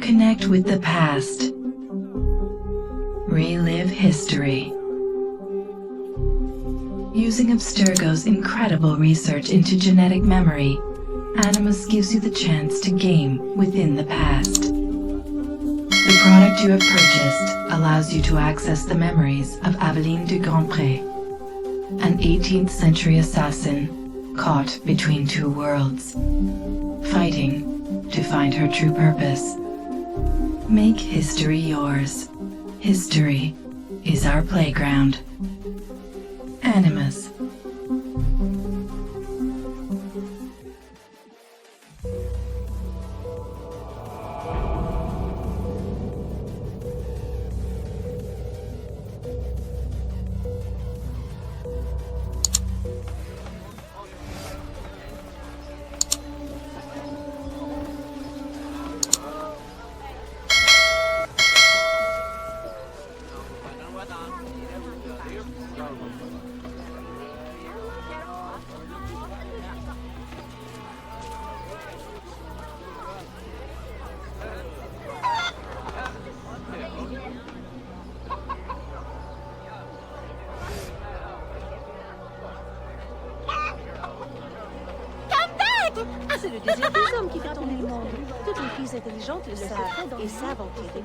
Connect with the past. Relive history. Using Abstergo's incredible research into genetic memory, Animus gives you the chance to game within the past. The product you have purchased allows you to access the memories of Aveline de Grandpré, an 18th century assassin caught between two worlds, fighting to find her true purpose. Make history yours. History is our playground. Animus. C'est le désir des hommes qui fait tourner le monde. Toutes les filles intelligentes le savent et savent en tirer.